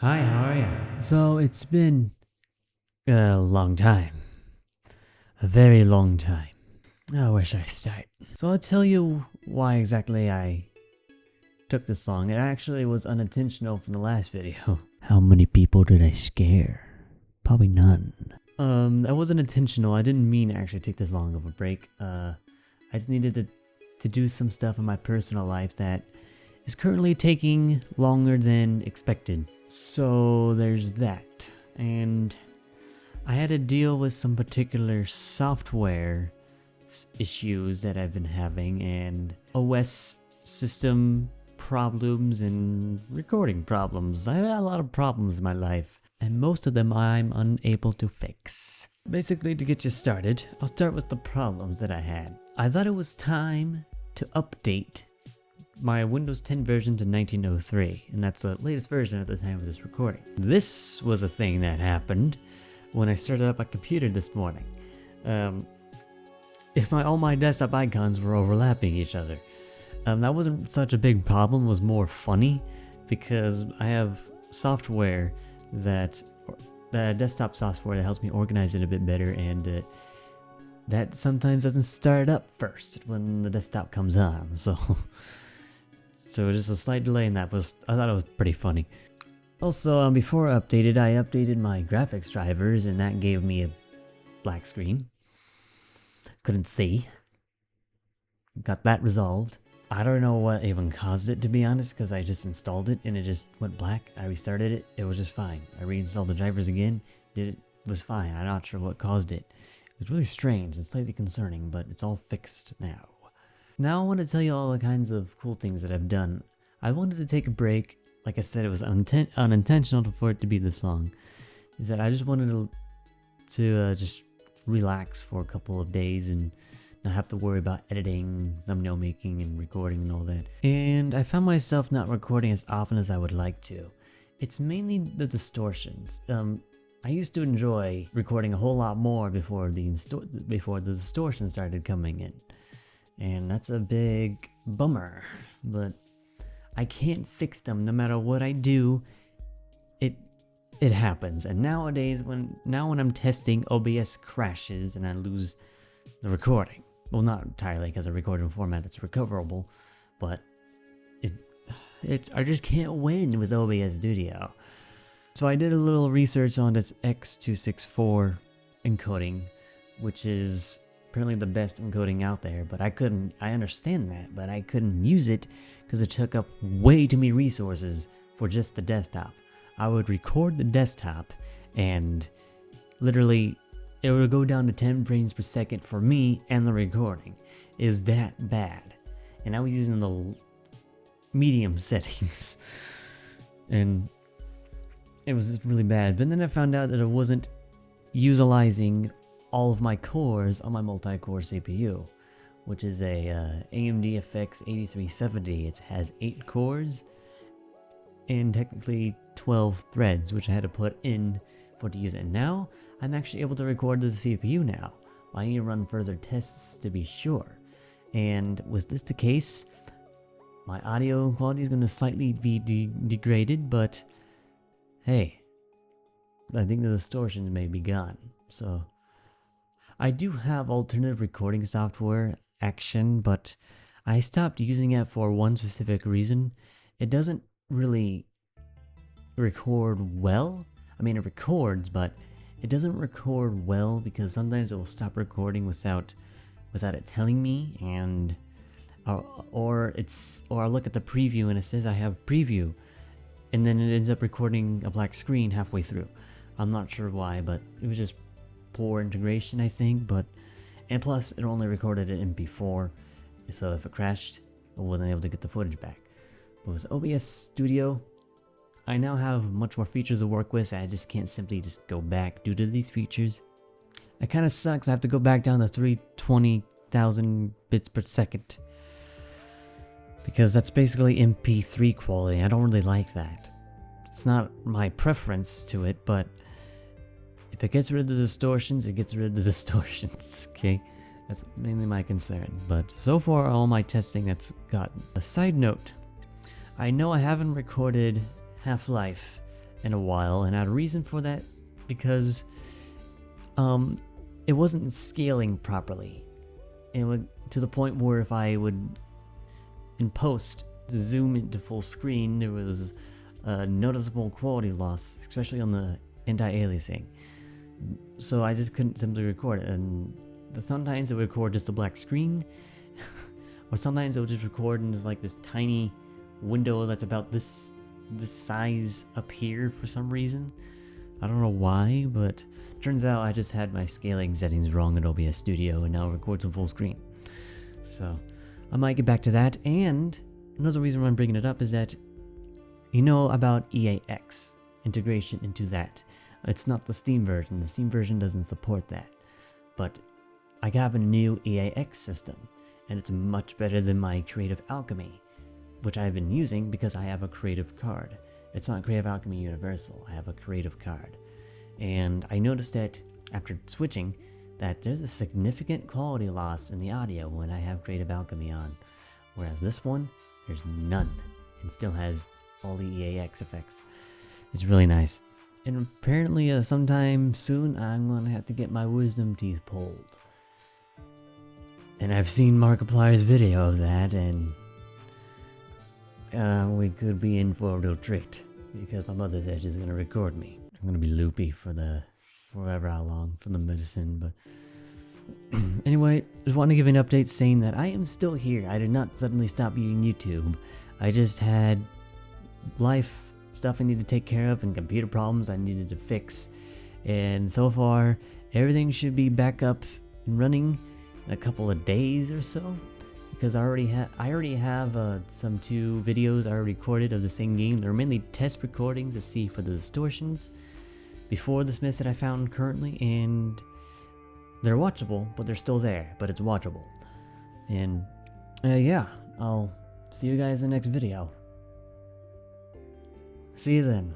Hi, how are ya? So it's been a long time. A very long time. Where should I start? So I'll tell you why exactly I took this long. It actually was unintentional from the last video. How many people did I scare? Probably none. That wasn't intentional. I didn't mean to actually take this long of a break. I just needed to do some stuff in my personal life that is currently taking longer than expected. So there's that. And I had to deal with some particular software issues that I've been having and OS system problems and recording problems. I've had a lot of problems in my life, and most of them I'm unable to fix. Basically, to get you started, I'll start with the problems that I had. I thought it was time to update my Windows 10 version to 1903, and that's the latest version at the time of this recording. This was a thing that happened when I started up my computer this morning. All my desktop icons were overlapping each other. That wasn't such a big problem, it was more funny because I have software desktop software that helps me organize it a bit better, and that sometimes doesn't start up first when the desktop comes on, so just a slight delay in that I thought it was pretty funny. Also, before I updated my graphics drivers, and that gave me a black screen. Couldn't see. Got that resolved. I don't know what even caused it, to be honest, because I just installed it and it just went black. I restarted it, it was just fine. I reinstalled the drivers again, it was fine. I'm not sure what caused it. It was really strange and slightly concerning, but it's all fixed now. Now I want to tell you all the kinds of cool things that I've done. I wanted to take a break. Like I said, it was unintentional for it to be this long. Is that I just wanted to just relax for a couple of days and not have to worry about editing, thumbnail making, and recording and all that. And I found myself not recording as often as I would like to. It's mainly the distortions. I used to enjoy recording a whole lot more before the distortions started coming in. And that's a big bummer, but I can't fix them. No matter what I do, it happens. And nowadays, when I'm testing, OBS crashes and I lose the recording. Well, not entirely, because I record in a format that's recoverable, but I just can't win with OBS Studio. So I did a little research on this X264 encoding, which is apparently the best encoding out there, but I understand that, but I couldn't use it because it took up way too many resources for just the desktop. I would record the desktop and literally it would go down to 10 frames per second for me and the recording. It was that bad. And I was using the medium settings and it was really bad. But then I found out that it wasn't utilizing all of my cores on my multi-core CPU, which is a AMD FX 8370. It has 8 cores and technically 12 threads, which I had to put in to use it. And now I'm actually able to record to the CPU now. I need to run further tests to be sure. And was this the case? My audio quality is going to slightly be degraded, but hey, I think the distortions may be gone. So I do have alternative recording software, Action, but I stopped using it for one specific reason. It doesn't really record well. I mean, it records, but it doesn't record well because sometimes it will stop recording without it telling me, and or I look at the preview and it says I have preview, and then it ends up recording a black screen halfway through. I'm not sure why, but it was just poor integration, I think. And plus it only recorded it in MP4, so if it crashed, I wasn't able to get the footage back. But with OBS Studio, I now have much more features to work with, so I just can't simply just go back due to these features. It kind of sucks. I have to go back down to 320,000 bits per second because that's basically MP3 quality. I don't really like that. It's not my preference to it, but if it gets rid of the distortions, it gets rid of the distortions, okay? That's mainly my concern, but so far all my testing that's gotten. A side note, I know I haven't recorded Half-Life in a while, and I had a reason for that because it wasn't scaling properly. It would, to the point where if I would in post zoom into full screen, there was a noticeable quality loss, especially on the anti-aliasing. So I just couldn't simply record it, and sometimes it would record just a black screen, or sometimes it would just record in just like this tiny window that's about this size up here for some reason. I don't know why, but turns out I just had my scaling settings wrong in OBS Studio, and now it records in full screen. So I might get back to that. And another reason why I'm bringing it up is that you know about EAX integration into that. It's not the Steam version. The Steam version doesn't support that, but I have a new EAX system, and it's much better than my Creative Alchemy, which I've been using because I have a creative card. It's not Creative Alchemy Universal, I have a creative card. And I noticed that after switching, that there's a significant quality loss in the audio when I have Creative Alchemy on, whereas this one, there's none, and still has all the EAX effects. It's really nice. And apparently sometime soon I'm gonna have to get my wisdom teeth pulled. And I've seen Markiplier's video of that, and we could be in for a real treat, because my mother's edge is gonna record me. I'm gonna be loopy for forever how long for the medicine, but anyway, just want to give an update saying that I am still here. I did not suddenly stop using YouTube. I just had life stuff I needed to take care of and computer problems I needed to fix, and so far everything should be back up and running in a couple of days or so. Because I already have some 2 videos I already recorded of the same game. They're mainly test recordings to see for the distortions before this mess that I found currently, and they're watchable, but they're still there, but it's watchable. And yeah, I'll see you guys in the next video. See you then.